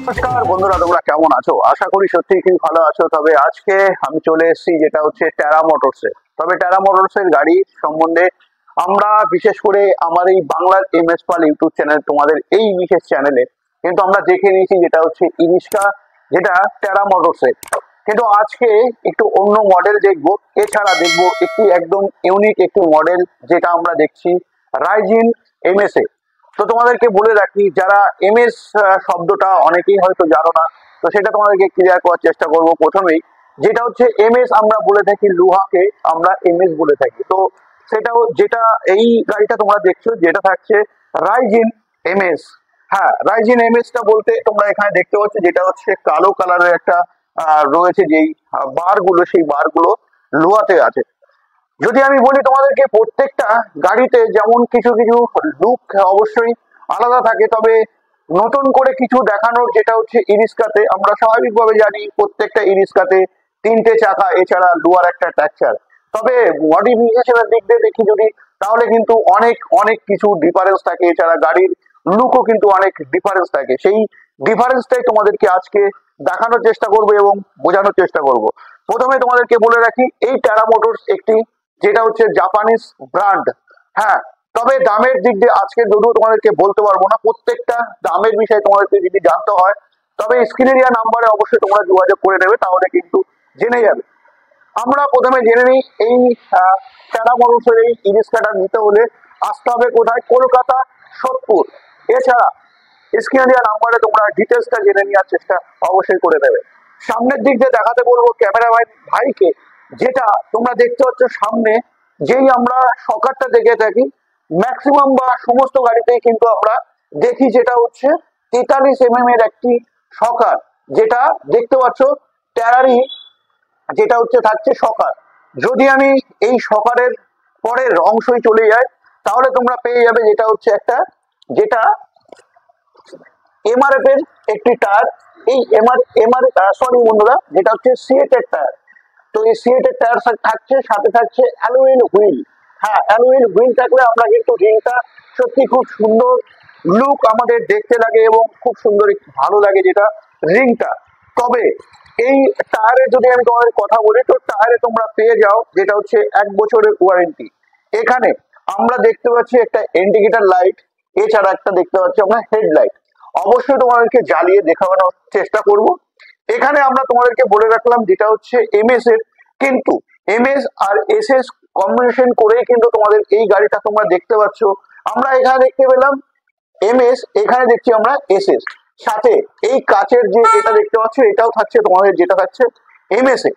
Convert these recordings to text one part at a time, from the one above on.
নমস্কার বন্ধুরা, তোমরা কেমন আছো? আশা করি সত্যি খুব ভালো আছো। তবে আজকে আমি চলে এসেছি যেটা হচ্ছে টেরা মোটরসে। তবে টেরা মোটরসের গাড়ি সম্বন্ধে আমরা বিশেষ করে আমার এই বাংলার এমএস পাল ইউটিউব চ্যানেল, তোমাদের এই বিশেষ চ্যানেলে কিন্তু আমরা দেখে নিয়েছি যেটা হচ্ছে ইরিস্কা, যেটা টেরা মোটরসের। কিন্তু আজকে একটু অন্য মডেল দেখবো, এছাড়া দেখবো একটি একদম ইউনিক একটি মডেল যেটা আমরা দেখছি রাইজিন এমএস এ। তো তোমাদেরকে বলে রাখি, যারা এমএস শব্দটা অনেকেই হয়তো জানো না, তো সেটা তোমাদেরকে ক্লিয়ার করার চেষ্টা করব। প্রথমেই যেটা হচ্ছে এমএস, আমরা বলে থাকি লোহাকে আমরা এমএস বলে থাকি। তো সেটাও যেটা এই গাড়িটা তোমরা দেখছো যেটা থাকছে রাইজিন এমএস। হ্যাঁ, রাইজিন এমএসটা বলতে তোমরা এখানে দেখতে পাচ্ছ যেটা হচ্ছে কালো কালারের একটা রয়েছে, যেই বার গুলো সেই বার গুলো লোহাতে আছে। যদি আমি বলি তোমাদেরকে, প্রত্যেকটা গাড়িতে যেমন কিছু কিছু লুক অবশ্যই আলাদা থাকে, তবে নতুন করে কিছু দেখানোর যেটা হচ্ছে ইরিস্কাতে আমরা স্বাভাবিকভাবে জানি প্রত্যেকটা ইরিস্কাতে তিনটে চাকা এছাড়া লোহার একটা ট্রাকচার। তবে মডিফিকেশনের দিক দিয়ে দেখি যদি, তাহলে কিন্তু অনেক অনেক কিছু ডিফারেন্স থাকে, এছাড়া গাড়ির লুকও কিন্তু অনেক ডিফারেন্স থাকে। সেই ডিফারেন্সটাই তোমাদেরকে আজকে দেখানোর চেষ্টা করব এবং বোঝানোর চেষ্টা করব। প্রথমে তোমাদেরকে বলে রাখি, এই টেরা মোটরস একটি যেটা হচ্ছে জাপানিজ ব্র্যান্ড। হ্যাঁ, তবে দামের দিক দিয়ে আজকে যদিও তোমাদেরকে বলতে পারবো না, প্রত্যেকটা দামের বিষয়ে তোমাদেরকে যদি জানতে হয় তবে স্ক্রিনে দেওয়া নাম্বারে অবশ্যই তোমরা যোগাযোগ করে নেবে, তাহলে কিন্তু জেনে যাবে। আমরা প্রথমে জেনে নিই, এই টেরা মোটরসের এই ইরিস্কাটা নিতে হলে আসতে হবে কোথায়? কলকাতা সোদপুর। এছাড়া স্ক্রিনে দেওয়া নাম্বারে তোমরা ডিটেলসটা জেনে নেওয়ার চেষ্টা অবশ্যই করে নেবে। সামনের দিক দিয়ে দেখাতে বলবো ক্যামেরা ভাইকে, যেটা তোমরা দেখতে পাচ্ছ সামনে, যেই আমরা শকারটা দেখে থাকি ম্যাক্সিমাম বা সমস্ত গাড়িতেই কিন্তু আমরা দেখি, যেটা হচ্ছে 43 এর একটি শকার, যেটা দেখতে পাচ্ছ টেরারি, যেটা হচ্ছে থাকছে শকার। যদি আমি এই শকারের পরের অংশই চলে যাই, তাহলে তোমরা পেয়ে যাবে যেটা হচ্ছে একটা, যেটা এমআরএফ এর একটি টায়ার। এই সরি বন্ধুরা, যেটা হচ্ছে সিএট এর টায়ার। তো এই সিএট এর টায়ার থাকছে, সাথে থাকছে অ্যালুইল হুইল। হ্যাঁ, অ্যালুইল হুইল থাকলে আমরা কিন্তু রিংটা সত্যি খুব সুন্দর লুক আমাদের দেখতে লাগে এবং খুব সুন্দর ভালো লাগে যেটা রিংটা। তবে এই টায়ারে যদি আমি তোমাদের কথা বলি, তো টায়ারে তোমরা পেয়ে যাও যেটা হচ্ছে 1 বছরের ওয়ারেন্টি। এখানে আমরা দেখতে পাচ্ছি একটা ইন্ডিকেটর লাইট, এছাড়া একটা দেখতে পাচ্ছি আমরা হেডলাইট। অবশ্যই তোমাদেরকে জ্বালিয়ে দেখানোর চেষ্টা করব। এখানে আমরা তোমাদেরকে বলে রাখলাম যেটা হচ্ছে এমএস এর, কিন্তু এমএস আর এসএস কম্বিনেশন করেই কিন্তু তোমাদের এই গাড়িটা তোমরা দেখতে পাচ্ছ। আমরা এখানে দেখতে পেলাম এমএস, এখানে দেখছি আমরা এসএস। সাথে এই কাচের যে এটা দেখতে পাচ্ছ, এটাও থাকছে তোমাদের যেটা থাকছে এমএস এ।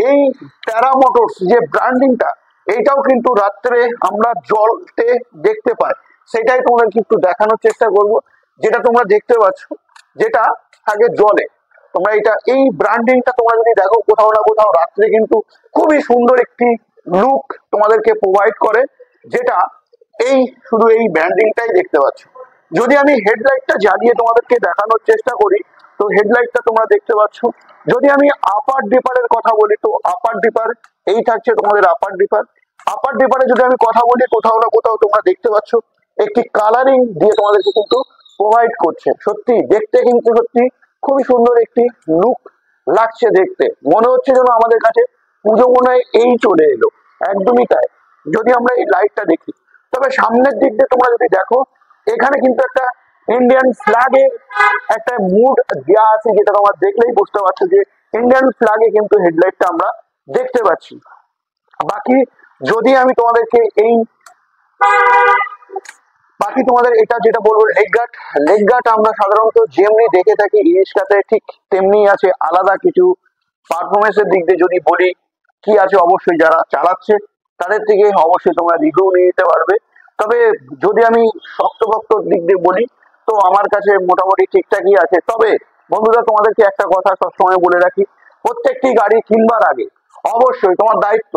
এই টেরা মোটরস যে ব্র্যান্ডিংটা, এইটাও কিন্তু রাত্রে আমরা জ্বলতে দেখতে পাই, সেটাই তোমাদেরকে একটু দেখানোর চেষ্টা করব। যেটা তোমরা দেখতে পাচ্ছ যেটা আগে জলে, তোমরা এটা এই ব্র্যান্ডিংটা তোমরা যদি দেখো কোথাও না কোথাও রাত্রে কিন্তু খুবই সুন্দর একটি লুক তোমাদেরকে প্রোভাইড করে, যেটা এই শুধু এই ব্র্যান্ডিংটাই দেখতে পাচ্ছ। যদি আমি হেডলাইটটা জ্বালিয়ে তোমাদেরকে দেখানোর চেষ্টা করি, তো হেডলাইটটা তোমরা দেখতে পাচ্ছ। যদি আমি আপার ডিপারের কথা বলি, তো আপার ডিপার এই থাকছে তোমাদের আপার ডিপার। আপার ডিপারে যদি আমি কথা বলি, কোথাও না কোথাও তোমরা দেখতে পাচ্ছ একটি কালারিং দিয়ে তোমাদেরকে কিন্তু প্রোভাইড করছে। সত্যি দেখতে কিন্তু সত্যি খুবই সুন্দর একটি লুক লাগছে দেখতে, মনে হচ্ছে যেন আমাদের কাছে পুজো মনে হয় এই চলে এলো, একদমই তাই যদি আমরা এই লাইটটা দেখি। তবে সামনের দিক দিয়ে তোমরা যদি দেখো, এখানে কিন্তু একটা ইন্ডিয়ান ফ্ল্যাগের একটা মুড দেওয়া আছে, যেটা তোমরা দেখলেই বুঝতে পারছো যে ইন্ডিয়ান ফ্ল্যাগে কিন্তু হেডলাইটটা আমরা দেখতে পাচ্ছি। বাকি যদি আমি তোমাদেরকে তোমাদের এটা যেটা বলবো লেগ গার্ড আমরা সাধারণত যেমনি দেখে থাকি ইরিস্কাতে ঠিক তেমনি আছে, আলাদা কিছু পারফরমেন্সের দিক দিয়ে যদি বলি কি আছে, অবশ্যই যারা চালাচ্ছে তাদের থেকে অবশ্যই তোমরা রিভিউ নিয়ে নিতে পারবে। তবে যদি আমি শক্তপোক্তর দিক দিয়ে বলি, তো আমার কাছে মোটামুটি ঠিকঠাকই আছে। তবে বন্ধুরা, তোমাদেরকে একটা কথা সবসময় বলে রাখি, প্রত্যেকটি গাড়ি কিনবার আগে অবশ্যই তোমার দায়িত্ব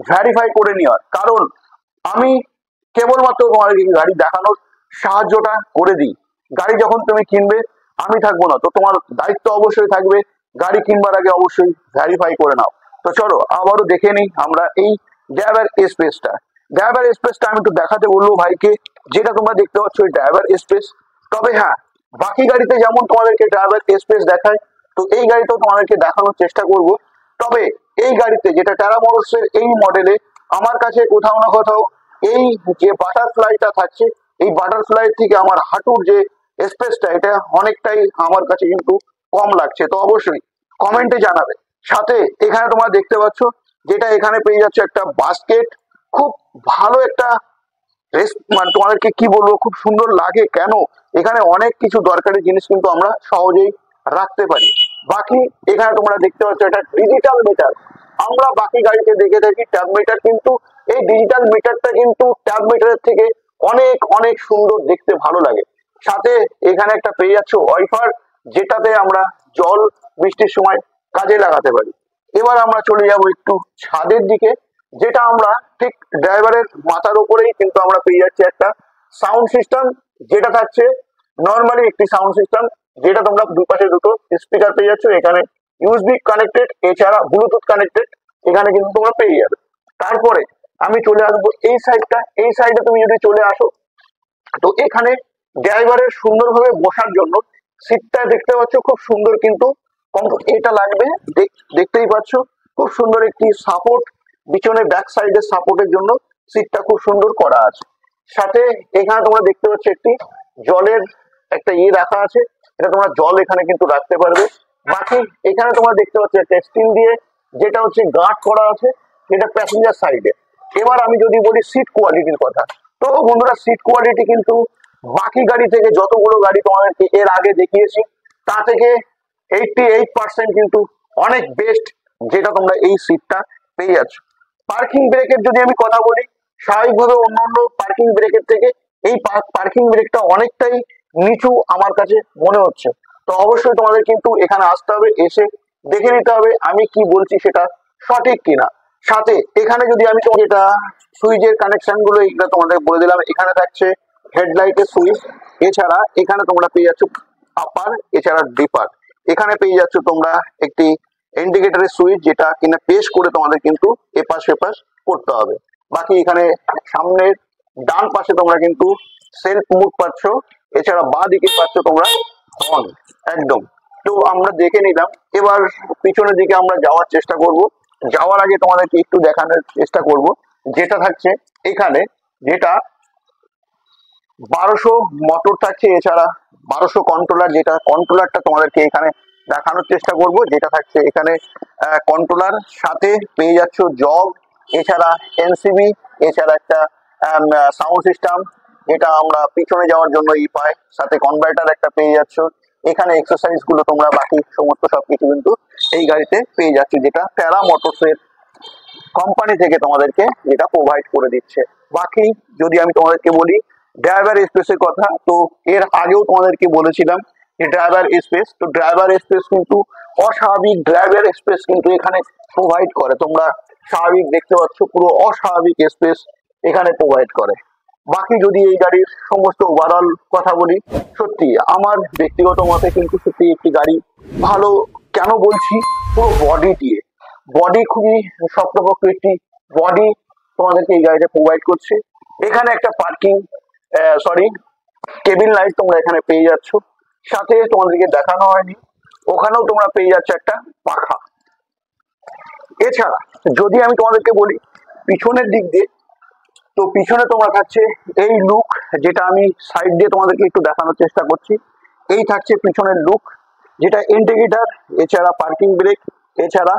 ভেরিফাই করে নেওয়ার, কারণ আমি কেবলমাত্র তোমাদেরকে গাড়ি দেখানোর সাহায্যটা করে দিই। গাড়ি যখন তুমি কিনবে আমি থাকবো না, তো তোমার দায়িত্ব অবশ্যই থাকবে গাড়ি কিনবার আগে অবশ্যই ভেরিফাই করে নাও। তো চলো আবারও দেখে নিই আমরা এই ড্রাইভার স্পেসটা আমি একটু দেখাতে বলবো ভাইকে, যেটা তোমরা দেখতে পাচ্ছ ওই ড্রাইভার স্পেস। তবে হ্যাঁ, বাকি গাড়িতে যেমন তোমাদেরকে ড্রাইভার স্পেস দেখায়, তো এই গাড়িতেও তোমাদেরকে দেখানোর চেষ্টা করব। তবে এই গাড়িতে যেটা টেরা মোটরস এর এই মডেলে আমার কাছে কোথাও না কোথাও এই যে বাটারফ্লাইটা থাকছে, এই বাটারফ্লাই থেকে আমার হাঁটুর যে স্পেসটা এটা অনেকটাই আমার কাছে কিন্তু কম লাগছে। তো অবশ্যই কমেন্টে জানাবে। সাথে এখানে তোমরা দেখতে পাচ্ছ যেটা এখানে পেয়ে যাচ্ছে একটা বাস্কেট, খুব ভালো একটা মানে তোমাদেরকে কি বলবো, খুব সুন্দর লাগে। কেন, এখানে অনেক কিছু দরকারি জিনিস কিন্তু আমরা সহজেই রাখতে পারি। বাকি এখানে তোমরা দেখতে পাচ্ছ এটা ডিজিটাল মিটার। আমরা বাকি গাড়িতে দেখে থাকি ট্যাব মিটার, কিন্তু এই ডিজিটাল মিটারটা কিন্তু ট্যাব মিটারের থেকে অনেক অনেক সুন্দর দেখতে, ভালো লাগে। সাথে এখানে একটা পেয়ে যাচ্ছে ওয়াইফার, যেটাতে আমরা জল বৃষ্টির সময় কাজে লাগাতে পারি। এবার আমরা চলে যাব একটু ছাদের দিকে, যেটা আমরা ঠিক ড্রাইভারের মাথার উপরেই কিন্তু আমরা পেয়ে যাচ্ছি একটা সাউন্ড সিস্টেম, যেটা থাকছে নর্মালি একটি সাউন্ড সিস্টেম, যেটা তোমরা দুই পাশে দুটো স্পিকার পেয়ে যাচ্ছ। এখানে ইউএসবি কানেক্টেড, এছাড়া ব্লুটুথ কানেক্টেড এখানে কিন্তু তোমরা পেয়ে যাবে। তারপরে আমি চলে আসবো এই সাইডটা। এই সাইডে তুমি যদি চলে আসো, তো এখানে ড্রাইভারের সুন্দরভাবে বসার জন্য সিটটা দেখতে পাচ্ছ, খুব সুন্দর কিন্তু এটা লাগবে, দেখতেই পাচ্ছ খুব সুন্দর একটি সাপোর্ট, পিছনে ব্যাক সাইডের সাপোর্টের জন্য সিটটা খুব সুন্দর করা আছে। সাথে এখানে তোমরা দেখতে পাচ্ছ একটি জলের একটা রাখা আছে, এটা তোমরা জল এখানে কিন্তু রাখতে পারবে। বাকি এখানে তোমরা দেখতে পাচ্ছ একটা স্টিল দিয়ে, যেটা হচ্ছে গার্ড করা আছে, যেটা প্যাসেঞ্জার সাইডে। এবার আমি যদি বলি সিট কোয়ালিটির কথা, তো বন্ধুরা সিট কোয়ালিটি কিন্তু বাকি গাড়ি থেকে, যতগুলো গাড়ি তোমাদেরকে এর আগে দেখিয়েছি তা থেকে 88% কিন্তু অনেক বেস্ট, যেটা তোমরা এই সিটটা পেয়ে যাচ্ছ। পার্কিং ব্রেকের যদি আমি কথা বলি, স্বাভাবিকভাবে অন্যান্য পার্কিং ব্রেকের থেকে এই পার্কিং ব্রেকটা অনেকটাই নিচু আমার কাছে মনে হচ্ছে। তো অবশ্যই তোমাদের কিন্তু এখানে আসতে হবে, এসে দেখে নিতে হবে আমি কি বলছি সেটা সঠিক কিনা। সাথে এখানে যদি আমি যেটা সুইচের কানেকশন গুলো এগুলো তোমাদের বলে দিলাম। এখানে থাকছে হেডলাইটের সুইচ, এছাড়া এখানে তোমরা পেয়ে যাচ্ছ আপার, এছাড়া ডিপার। এখানে পেয়ে যাচ্ছ তোমরা একটি ইন্ডিকেটরের সুইচ, যেটা কিনা পেশ করে তোমাদের কিন্তু এপাশ সেপাশ করতে হবে। বাকি এখানে সামনের ডান পাশে তোমরা কিন্তু সেলফ মুড পাচ্ছ, এছাড়া বাঁ দিকে পাচ্ছ তোমরা হর্ন একদম। তো আমরা দেখে নিলাম, এবার পিছনের দিকে আমরা যাওয়ার চেষ্টা করব। যাওয়ার আগে তোমাদেরকে একটু দেখানোর চেষ্টা করব যেটা থাকছে এখানে, যেটা 1200 মোটর থাকছে, এছাড়া 1200 কন্ট্রোলার, যেটা কন্ট্রোলারটা তোমাদেরকে এখানে দেখানোর চেষ্টা করব। যেটা থাকছে এখানে কন্ট্রোলার, সাথে পেয়ে যাচ্ছ জগ, এছাড়া এনসিবি, এছাড়া একটা সাউন্ড সিস্টেম, যেটা আমরা পিছনে যাওয়ার জন্য পাই, সাথে কনভার্টার একটা পেয়ে যাচ্ছ। এখানে এক্সারসাইজ গুলো তোমরা বাকি সমস্ত সবকিছু কিন্তু এই গাড়িতে পেয়ে যাচ্ছ, যেটা টেরা মোটরস এর কোম্পানি থেকে তোমাদেরকে যেটা প্রোভাইড করে দিচ্ছে। বাকি যদি আমি তোমাদেরকে বলি ড্রাইভার স্পেসের কথা, তো এর আগেও তোমাদেরকে বলেছিলাম যে ড্রাইভার স্পেস, তো ড্রাইভার স্পেস কিন্তু অস্বাভাবিক ড্রাইভার স্পেস কিন্তু এখানে প্রোভাইড করে। তোমরা স্বাভাবিক দেখতে পাচ্ছ, পুরো অস্বাভাবিক স্পেস এখানে প্রোভাইড করে। বাকি যদি এই গাড়ির সমস্ত ওভারঅল কথা বলি, সত্যি আমার ব্যক্তিগত মতে কিন্তু সত্যি একটি গাড়ি ভালো। কেন বলছি, পুরো বডি দিয়ে, বডি খুবই শক্তপোক্ত একটি বডি তোমাদেরকে এই গাড়িটা প্রোভাইড করছে। এখানে একটা পার্কিং কেবিন লাইট তোমরা এখানে পেয়ে যাচ্ছ। সাথে তোমাদেরকে দেখানো হয়নি, ওখানেও তোমরা পেয়ে যাচ্ছ একটা পাখা। এছাড়া যদি আমি তোমাদেরকে বলি পিছনের দিক দিয়ে, তো পিছনে তোমরা থাকছে এই লুক, যেটা আমি সাইড দিয়ে তোমাদেরকে একটু দেখানোর চেষ্টা করছি। এই থাকছে পিছনের লুক, যেটা ইন্ডিকেটর, এছাড়া পার্কিং ব্রেক, এছাড়া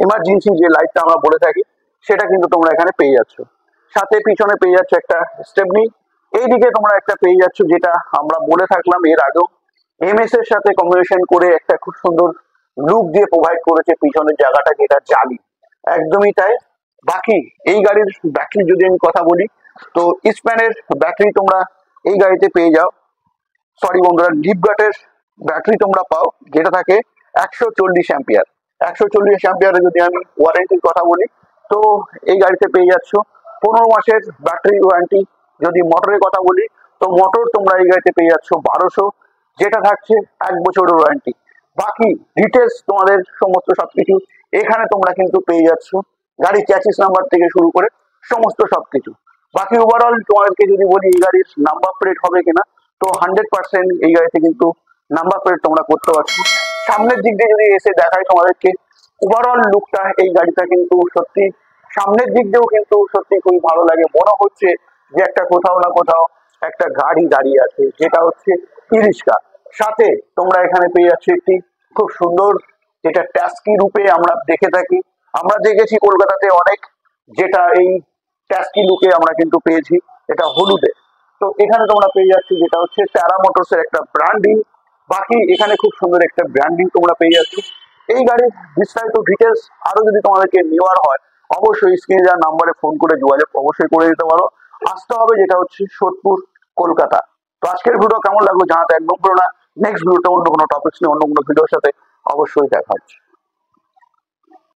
ইমার্জেন্সি যে লাইটটা আমরা বলে থাকি সেটা কিন্তু তোমরা এখানে পেয়ে যাচ্ছ। সাথে পিছনে পেয়ে যাচ্ছ একটা স্টেপনি, এইদিকে তোমরা একটা পেয়ে যাচ্ছ, যেটা আমরা বলে থাকলাম এর আগেও, এমএস এর সাথে কম্বিনেশন করে একটা খুব সুন্দর লুক দিয়ে প্রোভাইড করেছে পিছনের জায়গাটা, যেটা জালি একদমই তাই। বাকি এই গাড়ির ব্যাটারি যদি আমি কথা বলি, তো স্প্যানের ব্যাটারি তোমরা এই গাড়িতে পেয়ে যাও। সরি বন্ধুরা, লিপগার্ডের ব্যাটারি তোমরা পাও, যেটা থাকে 140 অ্যাম্পিয়ার। 140 অ্যাম্পিয়ারে যদি আমি ওয়ারেন্টির কথা বলি, তো এই গাড়িতে পেয়ে যাচ্ছ 15 মাসের ব্যাটারি ওয়ারেন্টি। যদি মোটরের কথা বলি, তো মোটর তোমরা এই গাড়িতে পেয়ে যাচ্ছ 1200, যেটা থাকছে 1 বছরের ওয়ারেন্টি। বাকি ডিটেলস তোমাদের সমস্ত সবকিছু এখানে তোমরা কিন্তু পেয়ে যাচ্ছ, গাড়ি চ্যাসিস নাম্বার থেকে শুরু করে সমস্ত সবকিছু। বাকি ওভারঅল তোমাদেরকে যদি বলি এই গাড়ির নাম্বার প্লেট হবে কিনা, তো 100% এই গাড়িতে কিন্তু নাম্বার প্লেট তোমরা করতে পারছো। সামনের দিক দিয়ে যদি এসে দেখাই তোমাদেরকে, ওভারঅল লুকটা এই গাড়িটা কিন্তু সত্যি সামনের দিক দিয়েও কিন্তু সত্যি খুবই ভালো লাগে। মনে হচ্ছে যে একটা কোথাও না কোথাও একটা গাড়ি দাঁড়িয়ে আছে, যেটা হচ্ছে ই-রিক্সা। সাথে তোমরা এখানে পেয়ে যাচ্ছ একটি খুব সুন্দর, যেটা ট্যাক্সি রূপে আমরা দেখে থাকি। আমরা দেখেছি কলকাতাতে অনেক, যেটা এই ট্যাক্সি লুকে আমরা কিন্তু পেয়েছি, এটা হলুদে। তো এখানে তোমরা পেয়ে যাচ্ছ যেটা হচ্ছে ট্যারা মোটরস এর একটা ব্র্যান্ডিং। বাকি এখানে খুব সুন্দর একটা ব্র্যান্ডিং তোমরা পেয়ে যাচ্ছ। এই গাড়ির বিস্তারিত ডিটেলস আরো যদি তোমাদেরকে নেওয়ার হয়, অবশ্যই স্ক্রিনে দেওয়া নাম্বারে ফোন করে যোগাযোগ অবশ্যই করে দিতে পারো। আসতে হবে যেটা হচ্ছে সোদপুর, কলকাতা। তো আজকের ভিডিও কেমন লাগলো জানাতে একদম ভুলো না। নেক্সট ভিডিওতে অন্য কোনো টপিক্স নিয়ে অন্য কোনো ভিডিওর সাথে অবশ্যই দেখা হচ্ছে।